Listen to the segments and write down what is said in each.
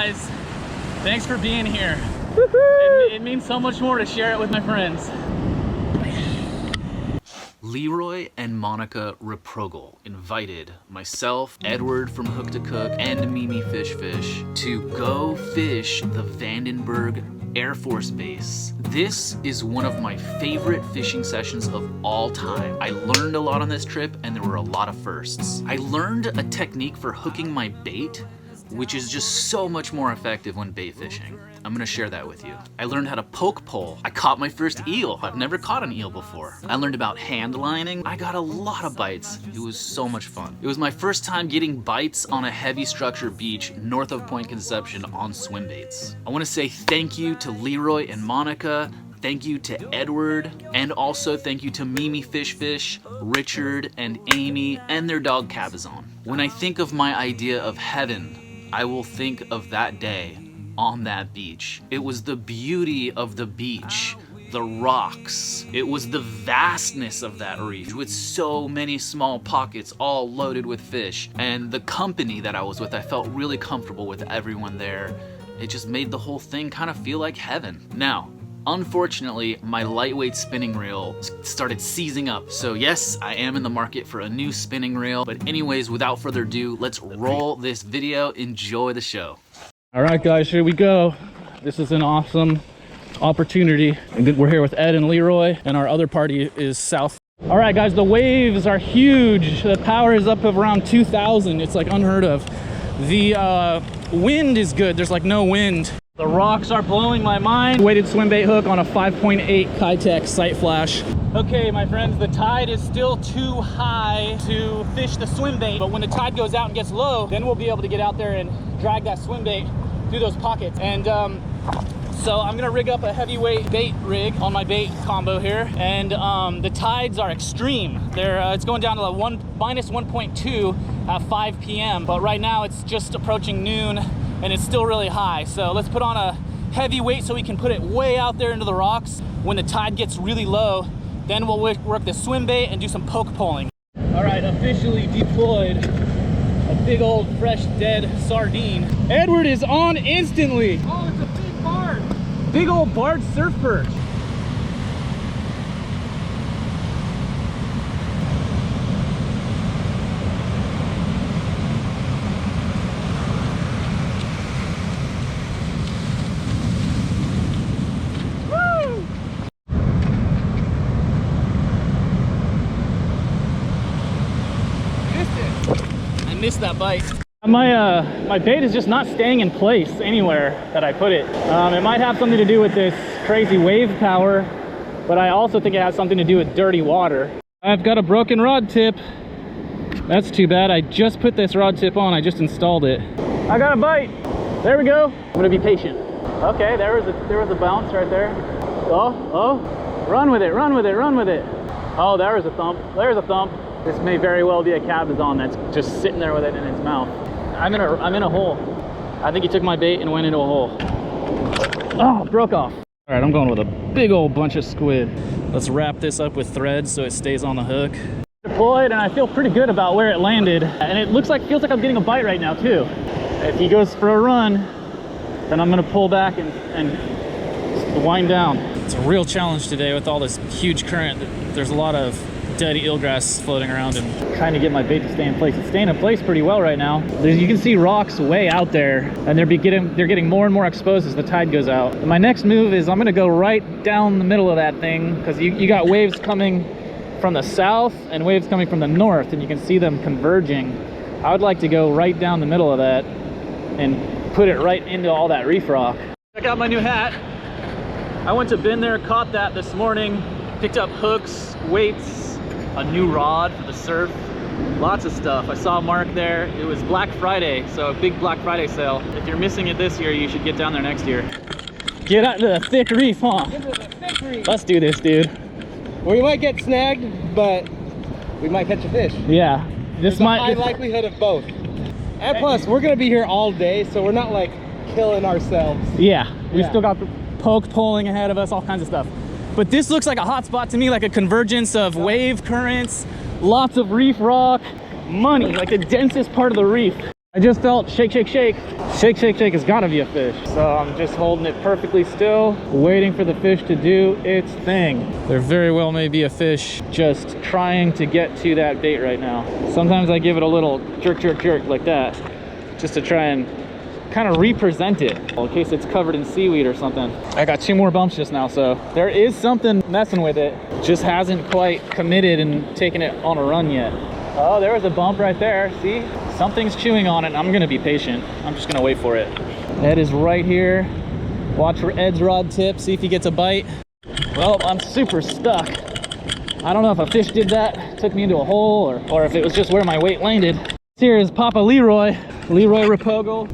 guys. Thanks for being here. It means so much more to share it with my friends. Leroy and Monica Reprogel invited myself, Edward from Hook to Cook, and Mimi Fish to go fish the Vandenberg Air Force Base. This is one of my favorite fishing sessions of all time. I learned a lot on this trip and there were a lot of firsts. I learned a technique for hooking my bait, which is just so much more effective when bait fishing. I'm gonna share that with you. I learned how to poke pole. I caught my first eel. I've never caught an eel before. I learned about hand lining. I got a lot of bites. It was so much fun. It was my first time getting bites on a heavy structure beach north of Point Conception on swim baits. I wanna say thank you to Leroy and Monica. Thank you to Edward, and also thank you to Mimi Fish, Richard and Amy, and their dog Cabezon. When I think of my idea of heaven, I will think of that day on that beach. It was the beauty of the beach, the rocks. It was the vastness of that reef with so many small pockets all loaded with fish. And the company that I was with, I felt really comfortable with everyone there. It just made the whole thing kind of feel like heaven. Now, unfortunately, my lightweight spinning reel started seizing up. So yes, I am in the market for a new spinning reel. But anyways, without further ado, let's roll this video. Enjoy the show. All right, guys, here we go. This is an awesome opportunity. And we're here with Ed and Leroy, and our other party is south. All right, guys, the waves are huge. The power is up of around 2,000. It's like unheard of. The wind is good. There's like no wind. The rocks are blowing my mind. Weighted swim bait hook on a 5.8 Kiet sight flash. Okay, my friends, the tide is still too high to fish the swim bait, but when the tide goes out and gets low, then we'll be able to get out there and drag that swim bait through those pockets. And so I'm gonna rig up a heavyweight bait rig on my bait combo here, and the tides are extreme. It's going down to the minus 1.2 at 5 p.m. But right now it's just approaching noon and it's still really high. So let's put on a heavy weight so we can put it way out there into the rocks. When the tide gets really low, then we'll work the swim bait and do some poke poling. All right, officially deployed a big old fresh dead sardine. Edward is on instantly. Oh, it's a big barb. Big old barred surf perch. Missed that bite. My bait is just not staying in place anywhere that I put it. It might have something to do with this crazy wave power, but I also think it has something to do with dirty water. I've got a broken rod tip. That's too bad. I just put this rod tip on. I just installed it. I got a bite. There we go. I'm gonna be patient. Okay, there was a bounce right there. Oh, run with it, run with it, run with it. Oh, there was a thump. There's a thump. This may very well be a Cabezon that's just sitting there with it in its mouth. I'm in a hole. I think he took my bait and went into a hole. Oh, broke off. All right, I'm going with a big old bunch of squid. Let's wrap this up with thread so it stays on the hook. Deployed, and I feel pretty good about where it landed. And it feels like I'm getting a bite right now too. If he goes for a run, then I'm gonna pull back and wind down. It's a real challenge today with all this huge current. There's a lot of dead eelgrass floating around and trying to get my bait to stay in place. It's staying in place pretty well right now. You can see rocks way out there, and they're getting more and more exposed as the tide goes out. And my next move is I'm gonna go right down the middle of that thing, because you got waves coming from the south and waves coming from the north, and you can see them converging. I would like to go right down the middle of that and put it right into all that reef rock. Check out my new hat. I went to Bin There, caught that this morning, picked up hooks, weights, a new rod for the surf, lots of stuff. I saw Mark there. It was Black Friday, so a big Black Friday sale. If you're missing it this year, you should get down there next year. Get out to the thick reef, huh? Into the thick reef. Let's do this, dude. We might get snagged, but we might catch a fish. Yeah, There's a high likelihood of both. And plus, we're gonna be here all day, so we're not like killing ourselves. Yeah, we still got poke poling ahead of us, all kinds of stuff. But this looks like a hot spot to me, like a convergence of wave currents, lots of reef rock, money, like the densest part of the reef. I just felt shake, shake, shake. Shake, shake, shake has got to be a fish. So I'm just holding it perfectly still, waiting for the fish to do its thing. There very well may be a fish just trying to get to that bait right now. Sometimes I give it a little jerk, jerk, jerk like that, just to try and kind of represent it in case it's covered in seaweed or something. I got 2 more bumps just now, so there is something messing with it. Just hasn't quite committed and taken it on a run yet. Oh, there was a bump right there. See? Something's chewing on it. I'm gonna be patient. I'm just gonna wait for it. Ed is right here. Watch for Ed's rod tip, see if he gets a bite. Well, I'm super stuck. I don't know if a fish did that, took me into a hole, or if it was just where my weight landed. Here is Papa Leroy Rapogo.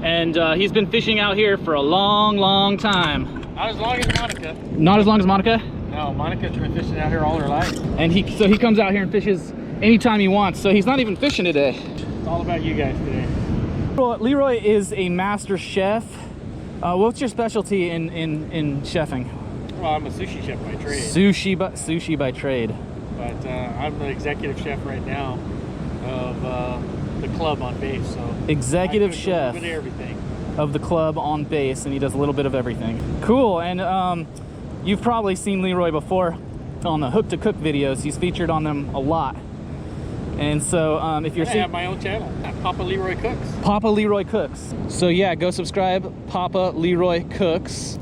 And he's been fishing out here for a long, long time. Not as long as Monica. Not as long as Monica? No, Monica's been fishing out here all her life. And so he comes out here and fishes anytime he wants. So he's not even fishing today. It's all about you guys today. Leroy is a master chef. What's your specialty in chefing? Well, I'm a sushi chef by trade. Sushi by trade. But I'm the executive chef right now of the club on base. So executive chef a little bit of everything. Of the club on base, and he does a little bit of everything. Cool. And you've probably seen Leroy before on the Hook to Cook videos. He's featured on them a lot. And so if you're I have my own channel, Papa Leroy Cooks. Papa Leroy Cooks. So yeah, go subscribe, Papa Leroy Cooks.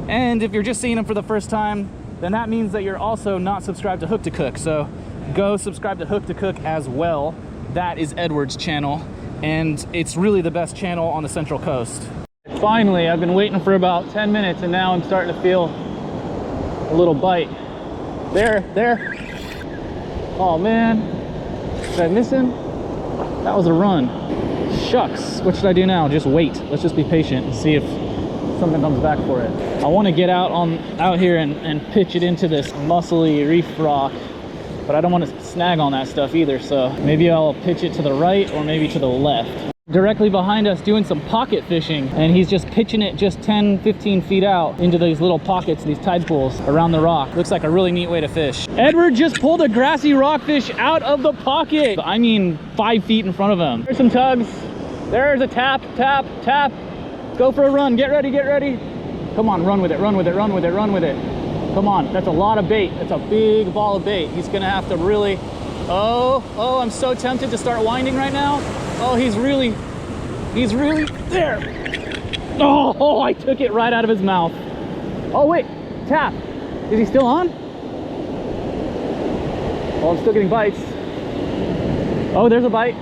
And if you're just seeing him for the first time, then that means that you're also not subscribed to Hook to Cook. So go subscribe to Hook to Cook as well. That is Edward's channel, and it's really the best channel on the Central Coast. Finally, I've been waiting for about 10 minutes, and now I'm starting to feel a little bite. There. Oh man, did I miss him? That was a run. Shucks, what should I do now? Just wait. Let's just be patient and see if something comes back for it. I want to get out here and pitch it into this muscly reef rock, but I don't want to snag on that stuff either, so maybe I'll pitch it to the right or maybe to the left. Directly behind us doing some pocket fishing, and he's just pitching it just 10-15 feet out into these little pockets, these tide pools around the rock. Looks like a really neat way to fish. Edward just pulled a grassy rockfish out of the pocket. I mean 5 feet in front of him. There's some tugs. There's a tap. Go for a run. Get ready. Come on, run with it. Come on, that's a lot of bait. That's a big ball of bait. He's gonna have to really, oh, I'm so tempted to start winding right now. Oh, he's really there. Oh, I took it right out of his mouth. Oh wait, tap. Is he still on? Oh, I'm still getting bites. Oh, there's a bite.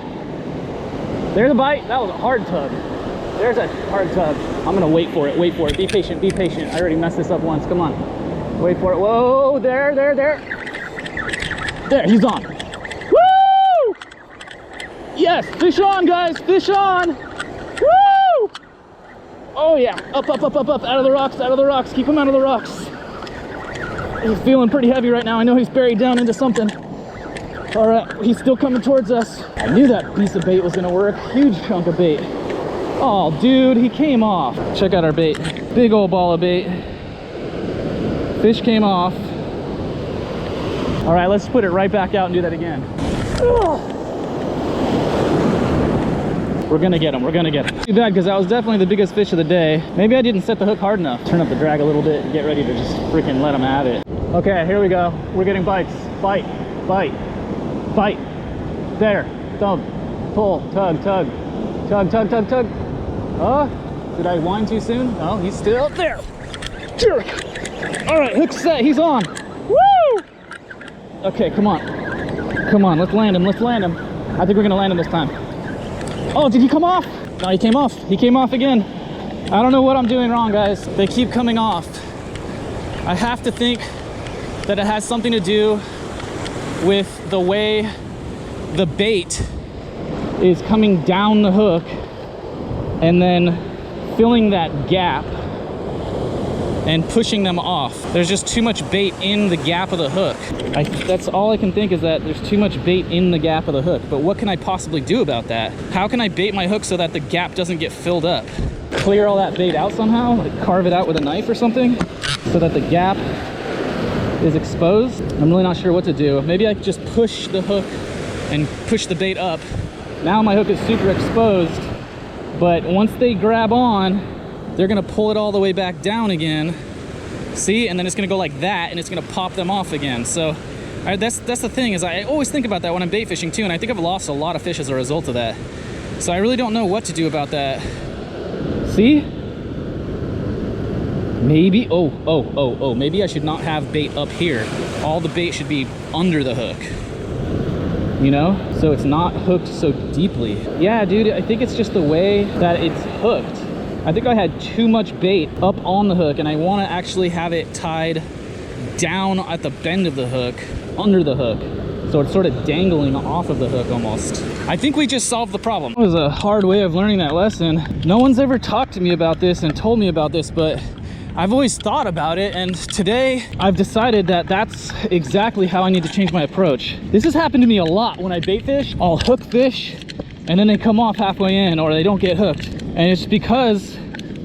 That was a hard tug. There's a hard tug. I'm gonna wait for it. Be patient. I already messed this up once, come on. Wait for it. Whoa, there. There, he's on. Woo! Yes, fish on, guys, fish on. Woo! Oh yeah, up, out of the rocks, keep him out of the rocks. He's feeling pretty heavy right now. I know he's buried down into something. All right, he's still coming towards us. I knew that piece of bait was gonna work. Huge chunk of bait. Oh, dude, he came off. Check out our bait. Big old ball of bait. Fish came off. All right, let's put it right back out and do that again. Ugh. We're gonna get him. Too bad, because that was definitely the biggest fish of the day. Maybe I didn't set the hook hard enough. Turn up the drag a little bit and get ready to just freaking let him have it. Okay, here we go. We're getting bites. Bite. There, thumb, pull, tug. Oh, did I wind too soon? No, he's still there. Jerk. All right, hook set, he's on. Woo! Okay, come on, let's land him. I think we're gonna land him this time. Oh, did he come off? No, he came off again. I don't know what I'm doing wrong, guys. They keep coming off. I have to think that it has something to do with the way the bait is coming down the hook and then filling that gap and pushing them off. There's just too much bait in the gap of the hook. That's all I can think, is that there's too much bait in the gap of the hook. But what can I possibly do about that? How can I bait my hook so that the gap doesn't get filled up? Clear all that bait out somehow? Like carve it out with a knife or something so that the gap is exposed? I'm really not sure what to do. Maybe I could just push the hook and push the bait up Now my hook is super exposed, but once they grab on, they're gonna pull it all the way back down again. See, and then it's gonna go like that, and it's gonna pop them off again. So that's the thing, is I always think about that when I'm bait fishing too, and I think I've lost a lot of fish as a result of that. So I really don't know what to do about that. See? Maybe, maybe I should not have bait up here. All the bait should be under the hook, you know? So it's not hooked so deeply. Yeah, dude, I think it's just the way that it's hooked. I think I had too much bait up on the hook, and I want to actually have it tied down at the bend of the hook, under the hook. So it's sort of dangling off of the hook almost. I think we just solved the problem. It was a hard way of learning that lesson. No one's ever talked to me about this and told me about this, but I've always thought about it, and today I've decided that that's exactly how I need to change my approach. This has happened to me a lot when I bait fish. I'll hook fish and then they come off halfway in, or they don't get hooked. And it's because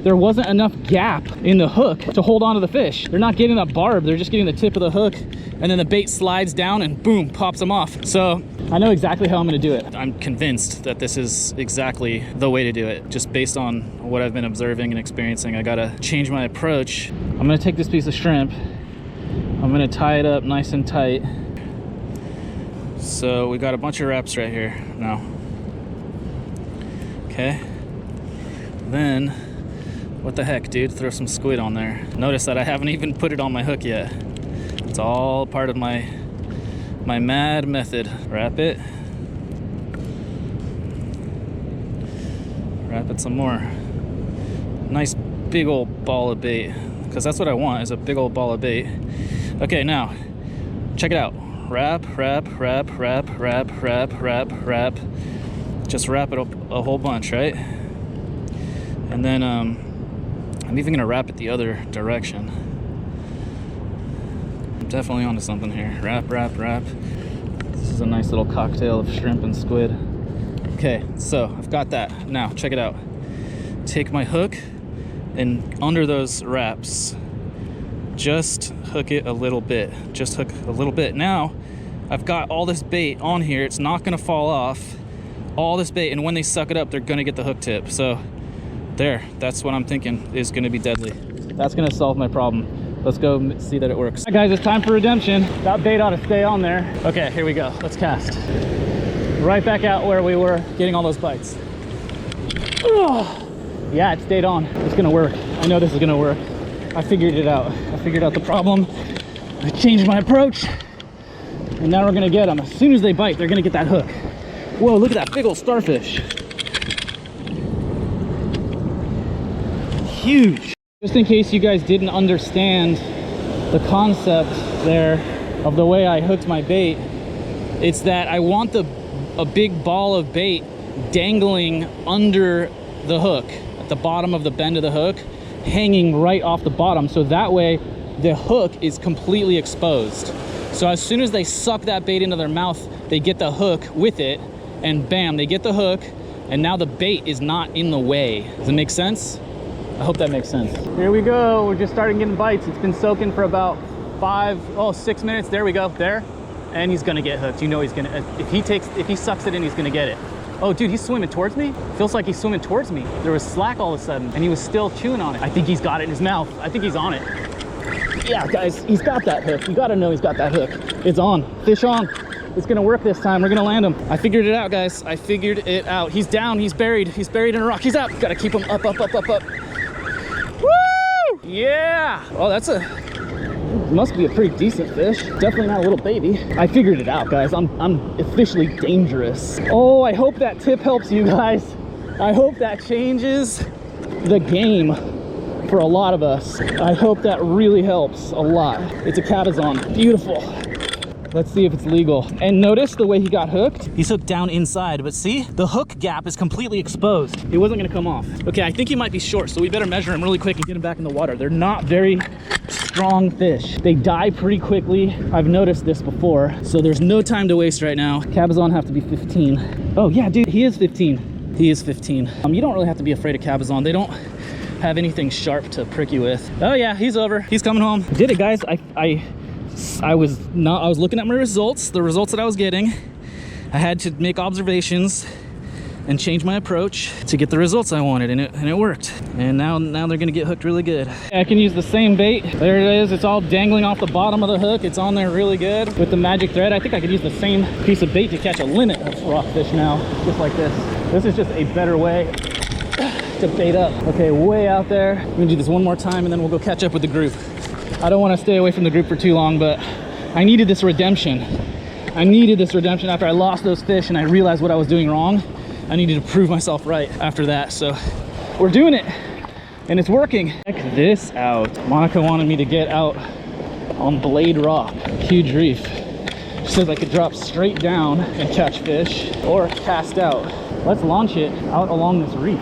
there wasn't enough gap in the hook to hold on to the fish. They're not getting that barb, they're just getting the tip of the hook, and then the bait slides down and boom, pops them off. So I know exactly how I'm gonna do it. I'm convinced that this is exactly the way to do it. Just based on what I've been observing and experiencing, I gotta change my approach. I'm gonna take this piece of shrimp, I'm gonna tie it up nice and tight. So we got a bunch of wraps right here now. Okay. Then, what the heck, dude? Throw some squid on there. Notice that I haven't even put it on my hook yet. It's all part of my mad method. Wrap it. Wrap it some more. Nice big old ball of bait, because that's what I want, is a big old ball of bait. Okay, now, check it out. Wrap, wrap, wrap, wrap, wrap, wrap, wrap, wrap. Just wrap it up a whole bunch, right? And then I'm even gonna wrap it the other direction. I'm definitely onto something here. Wrap, wrap, wrap. This is a nice little cocktail of shrimp and squid. Okay, so I've got that. Now, check it out. Take my hook, and under those wraps, just hook it a little bit. Just hook a little bit. Now, I've got all this bait on here. It's not gonna fall off. All this bait, and when they suck it up, they're gonna get the hook tip. So there, that's what I'm thinking is gonna be deadly. That's gonna solve my problem. Let's go see that it works. All right, guys, it's time for redemption. That bait ought to stay on there. Okay, here we go, let's cast. Right back out where we were getting all those bites. Oh, yeah, it stayed on. It's gonna work. I know this is gonna work. I figured it out. I figured out the problem. I changed my approach, and now we're gonna get them. As soon as they bite, they're gonna get that hook. Whoa, look at that big old starfish. Huge. Just in case you guys didn't understand the concept there of the way I hooked my bait, it's that I want a big ball of bait dangling under the hook, at the bottom of the bend of the hook, hanging right off the bottom, so that way the hook is completely exposed. So as soon as they suck that bait into their mouth, they get the hook with it, and bam, they get the hook, and now the bait is not in the way. Does it make sense? I hope that makes sense. Here we go, we're just starting getting bites. It's been soaking for about 6 minutes. There we go, there. And he's gonna get hooked. You know he's gonna, if he sucks it in, he's gonna get it. Oh, dude, he's swimming towards me? Feels like he's swimming towards me. There was slack all of a sudden, and he was still chewing on it. I think he's got it in his mouth. I think he's on it. Yeah, guys, he's got that hook. You gotta know he's got that hook. It's on, fish on. It's gonna work this time. We're gonna land him. I figured it out, guys. I figured it out. He's down, he's buried. He's buried in a rock. He's up. Gotta keep him up, up, up, up, up. Woo! Yeah! Oh, must be a pretty decent fish. Definitely not a little baby. I figured it out, guys. I'm officially dangerous. Oh, I hope that tip helps you guys. I hope that changes the game for a lot of us. I hope that really helps a lot. It's a Cabezon. Beautiful. Let's see if it's legal. And notice the way he got hooked. He's hooked down inside, but see? The hook gap is completely exposed. It wasn't gonna come off. Okay, I think he might be short, so we better measure him really quick and get him back in the water. They're not very strong fish. They die pretty quickly. I've noticed this before, so there's no time to waste right now. Cabezon have to be 15. Oh yeah, dude, he is 15. He is 15. You don't really have to be afraid of Cabezon. They don't have anything sharp to prick you with. Oh yeah, he's over. He's coming home. Did it, guys. I was looking at my results, the results that I was getting. I had to make observations, and change my approach to get the results I wanted, and it worked. And now they're gonna get hooked really good. I can use the same bait. There it is. It's all dangling off the bottom of the hook. It's on there really good with the magic thread. I think I could use the same piece of bait to catch a limit of rockfish now, just like this. This is just a better way to bait up. Okay, way out there. We're gonna do this one more time and then we'll go catch up with the group. I don't want to stay away from the group for too long, but I needed this redemption. I needed this redemption after I lost those fish and I realized what I was doing wrong. I needed to prove myself right after that. So we're doing it and it's working. Check this out. Monica wanted me to get out on Blade Rock, huge reef. She says I could drop straight down and catch fish or cast out. Let's launch it out along this reef.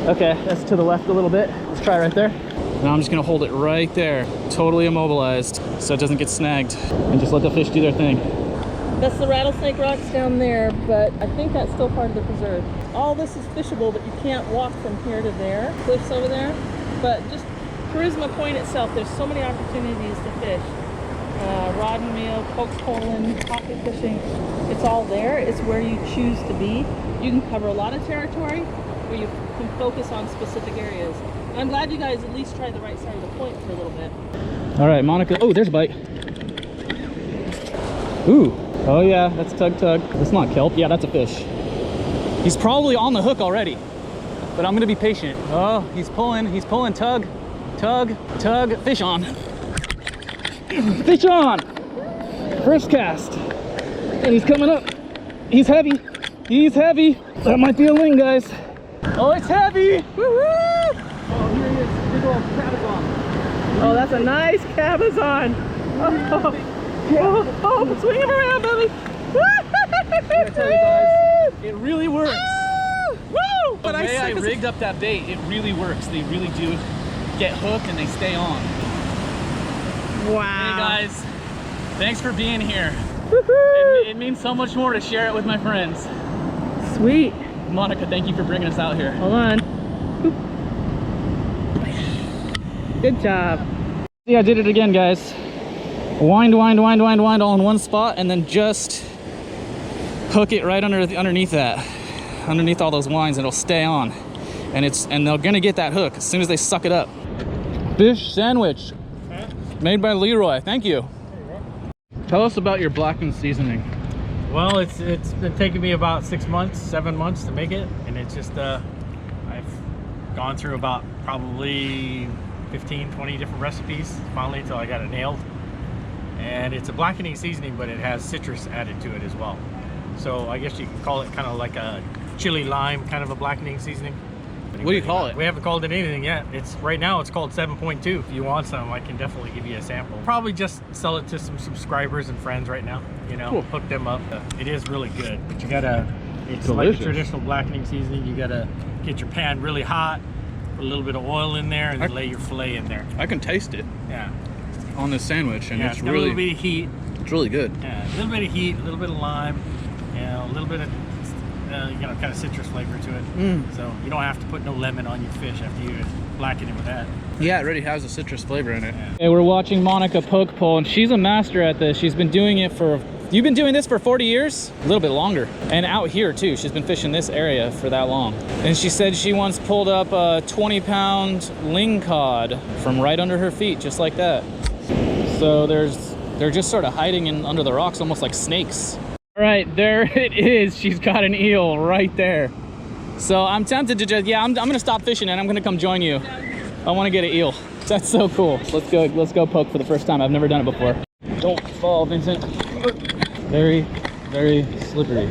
Okay, that's to the left a little bit. Let's try right there. Now I'm just gonna hold it right there, totally immobilized, so it doesn't get snagged, and just let the fish do their thing. That's the rattlesnake rocks down there, but I think that's still part of the preserve. All this is fishable, but you can't walk from here to there, cliffs over there. But just Charisma Point itself, there's so many opportunities to fish. Rod and reel, poke poling, pocket fishing, it's all there. It's where you choose to be. You can cover a lot of territory, or you can focus on specific areas. And I'm glad you guys at least tried the right side of the point for a little bit. All right, Monica. Oh, there's a bite. Ooh. Oh yeah, that's tug. That's not kelp. Yeah, that's a fish. He's probably on the hook already, but I'm gonna be patient. Oh, he's pulling, tug, fish on. Fish on! First cast. And he's coming up. He's heavy. That might be a ling, guys. Oh, it's heavy! Woo-hoo! Oh, here he is. Big old Cabezon. Oh, that's a nice Cabezon. Oh, swing him around, baby. I'm gonna tell you guys, it really works. Woo! The way I rigged up that bait, it really works. They really do get hooked and they stay on. Wow. Hey guys, thanks for being here. It means so much more to share it with my friends. Sweet. Monica, thank you for bringing us out here. Hold on. Good job. Yeah, I did it again, guys. Wind all in one spot, and then just hook it right underneath all those winds, and it'll stay on. And they're gonna get that hook as soon as they suck it up. Fish sandwich, made by Leroy. Thank you. Tell us about your blackened seasoning. Well, it's been taking me about 6 months, 7 months to make it, and it's just I've gone through about probably 15-20 different recipes finally till I got it nailed. And it's a blackening seasoning, but it has citrus added to it as well. So I guess you can call it kind of like a chili lime kind of a blackening seasoning. What do you call it? We haven't called it anything yet. Right now it's called 7.2. If you want some, I can definitely give you a sample. Probably just sell it to some subscribers and friends right now. You know, cool. Hook them up. It is really good, but you gotta. It's Delicious. like a traditional blackening seasoning. You gotta get your pan really hot, put a little bit of oil in there, and then lay your fillet in there. I can taste it. Yeah. On this sandwich, and Yeah, it's got really a little bit of heat. It's really good. Yeah, a little bit of heat, a little bit of lime, a little bit of kind of citrus flavor to it. So you don't have to put no lemon on your fish after you blacken it with that. Yeah, it already has a citrus flavor in it. Yeah. Okay, we're watching Monica poke pole, and she's a master at this. She's been doing it for. You've been doing this for 40 years? A little bit longer. And out here too. She's been fishing this area for that long. And she said she once pulled up a 20-pound ling cod from right under her feet, just like that. So they're just sort of hiding under the rocks, almost like snakes. All right, there it is. She's got an eel right there. So I'm tempted to just, I'm gonna stop fishing and I'm gonna come join you. I wanna get an eel. That's so cool. Let's go poke for the first time. I've never done it before. Don't fall, Vincent. Very, very slippery.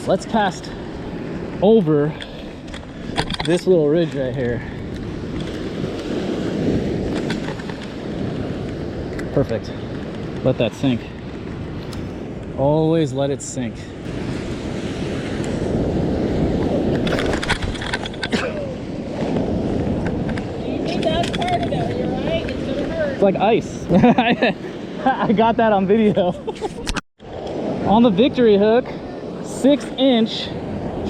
Let's cast over this little ridge right here. Perfect. Let that sink. Always let it sink. You think that's part of it, you're right? It's gonna hurt. It's like ice. I got that on video. On the victory hook, 6-inch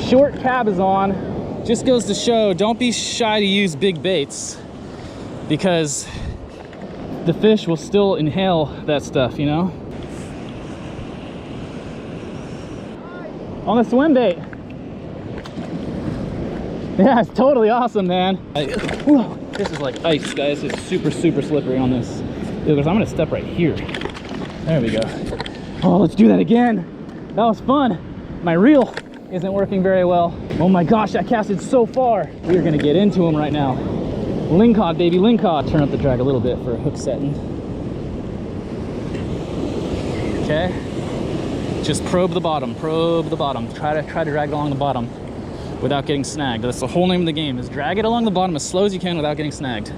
short Cabezon. Just goes to show, don't be shy to use big baits, because the fish will still inhale that stuff, you know? On the swim bait. Yeah, it's totally awesome, man. This is like ice, guys. It's super, super slippery on this. I'm gonna step right here. There we go. Oh, let's do that again. That was fun. My reel isn't working very well. Oh my gosh, I casted so far. We are gonna get into them right now. Lingcod, baby, lingcod. Turn up the drag a little bit for hook setting. Okay. Just probe the bottom, probe the bottom. Try to drag it along the bottom without getting snagged. That's the whole name of the game, is drag it along the bottom as slow as you can without getting snagged.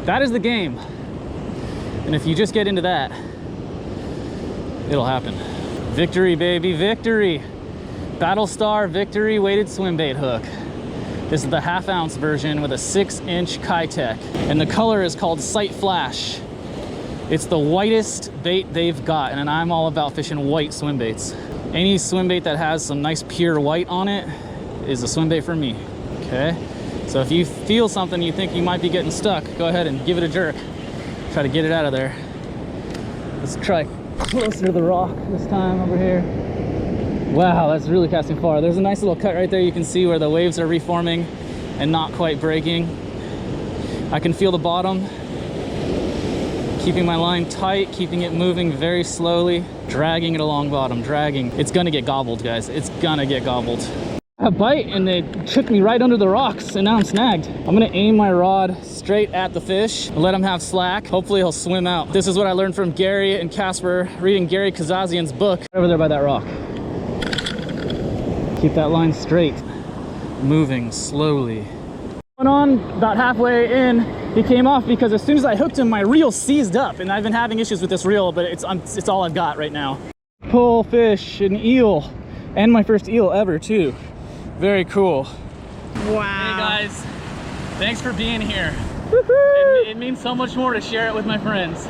That is the game. And if you just get into that, it'll happen. Victory, baby, victory. Battlestar Victory weighted swim bait hook. This is the 1/2 ounce version with a 6-inch Kiet. And the color is called Sight Flash. It's the whitest bait they've got, and I'm all about fishing white swim baits. Any swim bait that has some nice pure white on it is a swim bait for me, okay? So if you feel something you think you might be getting stuck, go ahead and give it a jerk. Try to get it out of there. Let's try closer to the rock this time over here. Wow, that's really casting far. There's a nice little cut right there. You can see where the waves are reforming and not quite breaking. I can feel the bottom. Keeping my line tight, keeping it moving very slowly, dragging it along bottom, dragging. It's gonna get gobbled, guys. It's gonna get gobbled. A bite and it took me right under the rocks and now I'm snagged. I'm gonna aim my rod straight at the fish and let him have slack. Hopefully he'll swim out. This is what I learned from Gary and Casper reading Gary Kazazian's book. Over there by that rock. Keep that line straight, moving slowly. Went on about halfway in, he came off because as soon as I hooked him, my reel seized up, and I've been having issues with this reel, but it's all I've got right now. Pull fish, an eel, and my first eel ever too. Very cool. Wow. Hey guys, thanks for being here. It means so much more to share it with my friends.